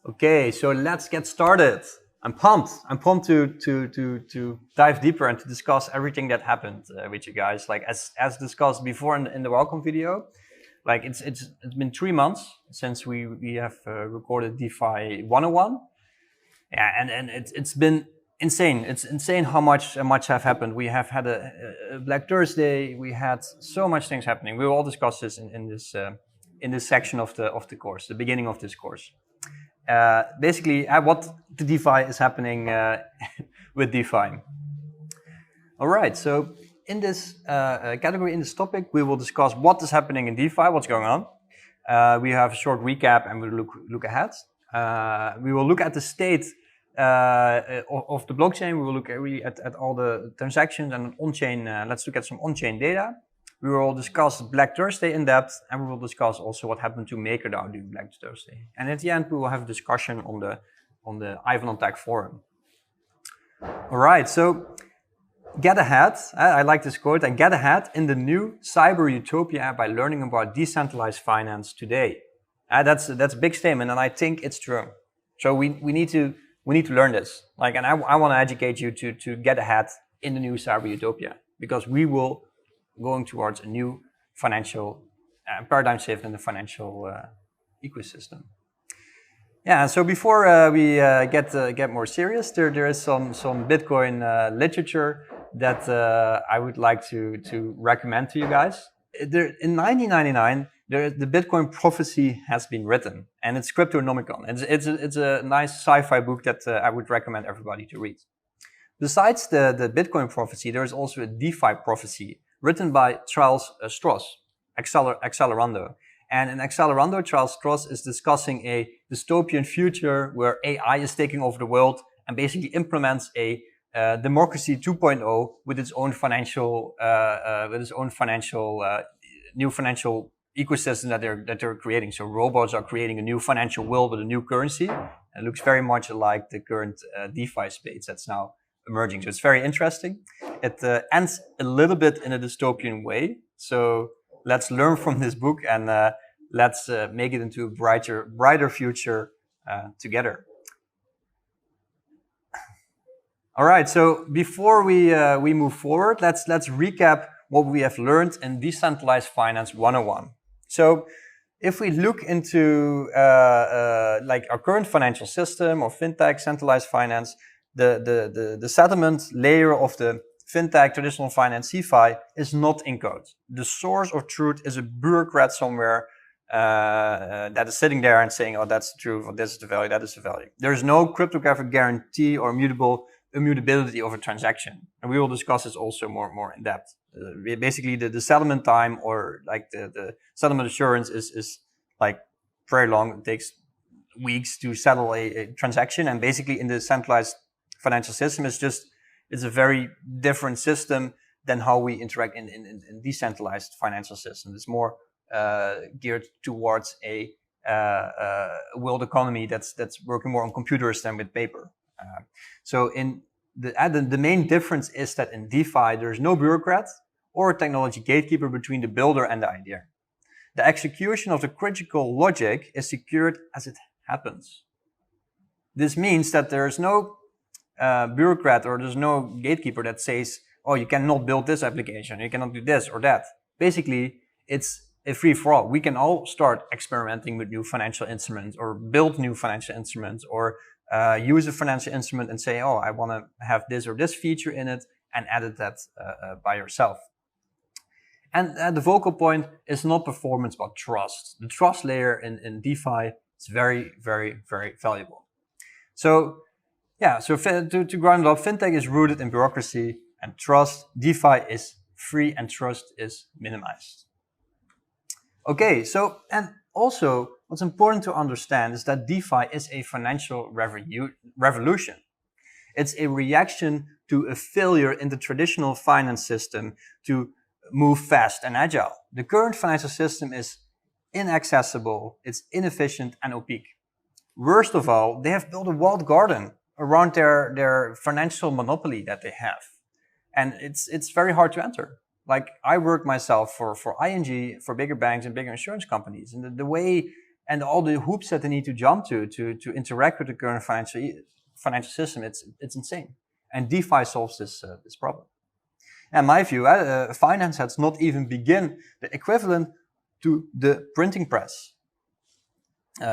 Okay, so let's get started. I'm pumped. I'm pumped to dive deeper and to discuss everything that happened with you guys. Like as discussed before in the welcome video, like it's been 3 months since we have recorded DeFi 101. Yeah, and it's been insane. It's insane how much have happened. We have had a Black Thursday. We had so much things happening. We will all discuss this in this section of the course, the beginning of this course. Basically, what the DeFi is happening with DeFi. All right, so in this category, in this topic, we will discuss what is happening in DeFi, what's going on. We have a short recap and we'll look ahead. We will look at the state of the blockchain. We will look really at all the transactions and on-chain. Let's look at some on-chain data. We will discuss Black Thursday in depth, and we will discuss also what happened to MakerDAO during Black Thursday. And at the end, we will have a discussion on the Ivan on Tech forum. All right, so get ahead. I like this quote. And get ahead in the new cyber utopia by learning about decentralized finance today. That's a big statement, and I think it's true. So we need to learn this. And I want to educate you to get ahead in the new cyber utopia, because we will going towards a new financial paradigm shift in the financial ecosystem. Yeah, so before we get more serious, there is some Bitcoin literature that I would like to recommend to you guys. In 1999, the Bitcoin prophecy has been written, and it's Cryptonomicon. It's a nice sci-fi book that I would recommend everybody to read. Besides the Bitcoin prophecy, there is also a DeFi prophecy written by Charles Stross, Accelerando. And in Accelerando, Charles Stross is discussing a dystopian future where AI is taking over the world and basically implements a democracy 2.0 with its own financial, new financial ecosystem that they're creating. So robots are creating a new financial world with a new currency. It looks very much like the current DeFi space that's now emerging. So it's very interesting. It ends a little bit in a dystopian way. So let's learn from this book and let's make it into a brighter future together. All right. So before we move forward, let's recap what we have learned in Decentralized Finance 101. So if we look into like our current financial system or fintech, centralized finance, the settlement layer of the fintech, traditional finance, CeFi, is not in code. The source of truth is a bureaucrat somewhere that is sitting there and saying, oh, that's the truth, or this is the value, that is the value. There is no cryptographic guarantee or immutability of a transaction. And we will discuss this also more in depth. Basically, the settlement time or like the settlement assurance is like very long. It takes weeks to settle a transaction. And basically in the centralized financial system, it's a very different system than how we interact in decentralized financial systems. It's more geared towards a world economy that's working more on computers than with paper. So in the main difference is that in DeFi, there's no bureaucrat or a technology gatekeeper between the builder and the idea. The execution of the critical logic is secured as it happens. This means that there's no bureaucrat or there's no gatekeeper that says, oh, you cannot build this application, you cannot do this or that. Basically, it's a free-for-all. We can all start experimenting with new financial instruments or build new financial instruments or use a financial instrument and say, oh, I want to have this or this feature in it and edit that by yourself. And the focal point is not performance, but trust. The trust layer in DeFi is very, very, very valuable. So yeah, so to ground it up, fintech is rooted in bureaucracy and trust. DeFi is free and trust is minimized. Okay, so, and also what's important to understand is that DeFi is a financial revolution. It's a reaction to a failure in the traditional finance system to move fast and agile. The current financial system is inaccessible, it's inefficient and opaque. Worst of all, they have built a walled garden around their financial monopoly that they have. And it's very hard to enter. Like I work myself for ING, for bigger banks and bigger insurance companies. And the way and all the hoops that they need to jump to interact with the current financial system, it's insane. And DeFi solves this problem. And my view, finance has not even begun the equivalent to the printing press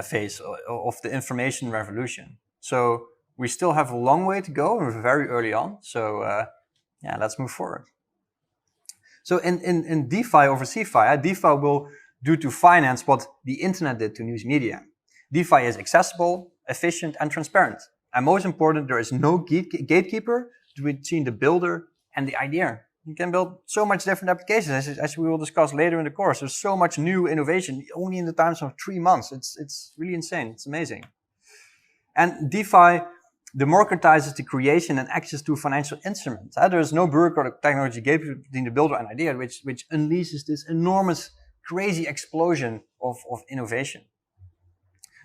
phase of the information revolution. So we still have a long way to go, and we're very early on. So yeah, let's move forward. So in DeFi over CeFi, DeFi will do to finance what the internet did to news media. DeFi is accessible, efficient, and transparent. And most important, there is no gatekeeper between the builder and the idea. You can build so much different applications, as we will discuss later in the course. There's so much new innovation, only in the time of 3 months. It's really insane. It's amazing. And DeFi democratizes the creation and access to financial instruments. There is no bureaucratic technology gap between the builder and idea, which unleashes this enormous, crazy explosion of innovation.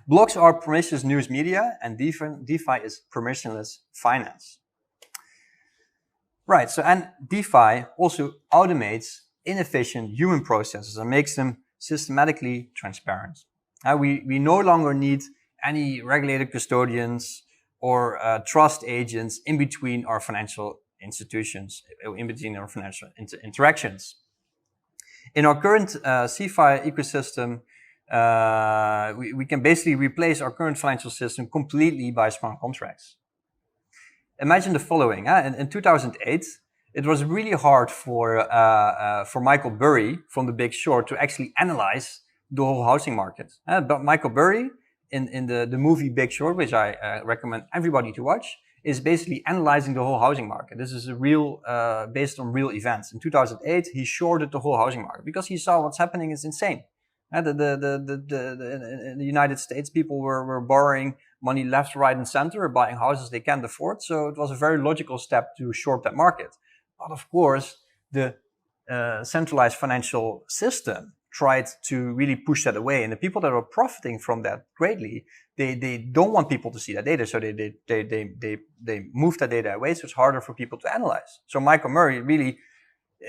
Blocks are permissionless news media, and DeFi is permissionless finance. Right, so and DeFi also automates inefficient human processes and makes them systematically transparent. We no longer need any regulated custodians or trust agents in between our financial institutions, in between our financial interactions. In our current CeFi ecosystem, we can basically replace our current financial system completely by smart contracts. Imagine the following. In 2008, it was really hard for Michael Burry from The Big Short to actually analyze the whole housing market. But Michael Burry, in the movie Big Short, which I recommend everybody to watch, is basically analyzing the whole housing market. This is a real, based on real events. In 2008, he shorted the whole housing market because he saw what's happening is insane. In the United States, people were borrowing money left, right, and center, buying houses they can't afford. So it was a very logical step to short that market. But of course, the centralized financial system tried to really push that away. And the people that were profiting from that greatly, they don't want people to see that data. So they moved that data away. So it's harder for people to analyze. So Michael Burry really,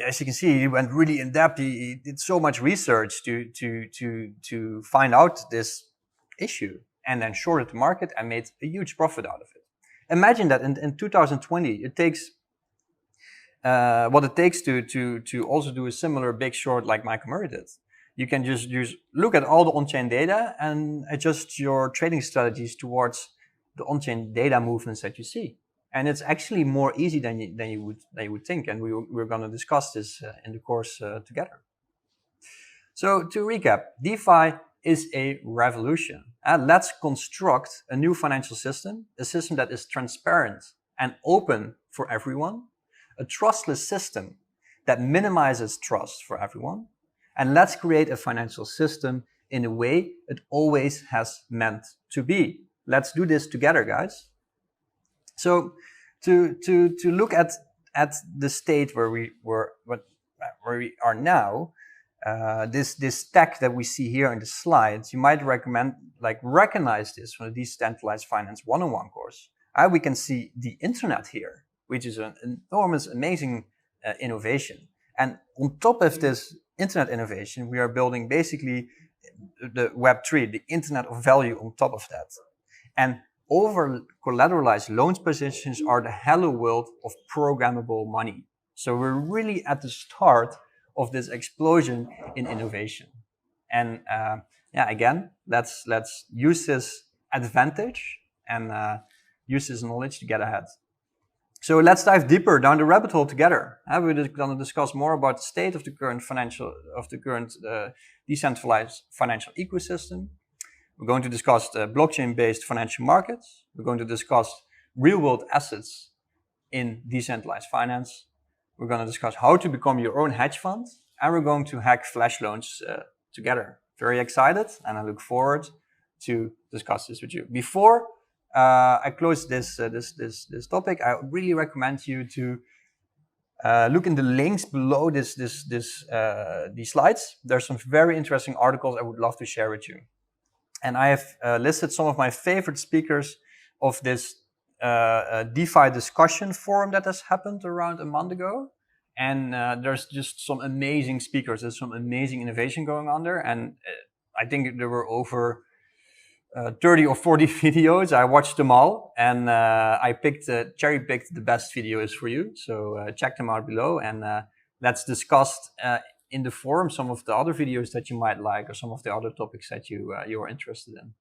as you can see, he went really in depth. He did so much research to find out this issue, and then shorted the market and made a huge profit out of it. Imagine that in 2020, it takes what it takes to also do a similar big short like Michael Burry did. You can just look at all the on-chain data and adjust your trading strategies towards the on-chain data movements that you see. And it's actually more easy than you would think. And we're going to discuss this in the course together. So to recap, DeFi is a revolution. Let's construct a new financial system, a system that is transparent and open for everyone, a trustless system that minimizes trust for everyone. And let's create a financial system in a way it always has meant to be. Let's do this together, guys. So to look at the state where we are now, this stack that we see here in the slides, you might recognize this from the Decentralized Finance 101 course. We can see the internet here, which is an enormous, amazing innovation. And on top of this internet innovation, we are building basically the Web3, the internet of value on top of that. And over collateralized loans positions are the hello world of programmable money. So we're really at the start of this explosion in innovation. And again, let's use this advantage and use this knowledge to get ahead. So let's dive deeper down the rabbit hole together. We're going to discuss more about the state of the current decentralized financial ecosystem. We're going to discuss the blockchain-based financial markets. We're going to discuss real-world assets in decentralized finance. We're going to discuss how to become your own hedge fund, and we're going to hack flash loans together. Very excited, and I look forward to discuss this with you. Before I close this topic, I really recommend you to look in the links below these slides. There's some very interesting articles I would love to share with you. And I have listed some of my favorite speakers of this DeFi discussion forum that has happened around a month ago. And there's just some amazing speakers. There's some amazing innovation going on there. And I think there were over 30 or 40 videos. I watched them all, and I cherry picked the best videos for you. So check them out below, and let's discuss in the forum some of the other videos that you might like, or some of the other topics that you're interested in.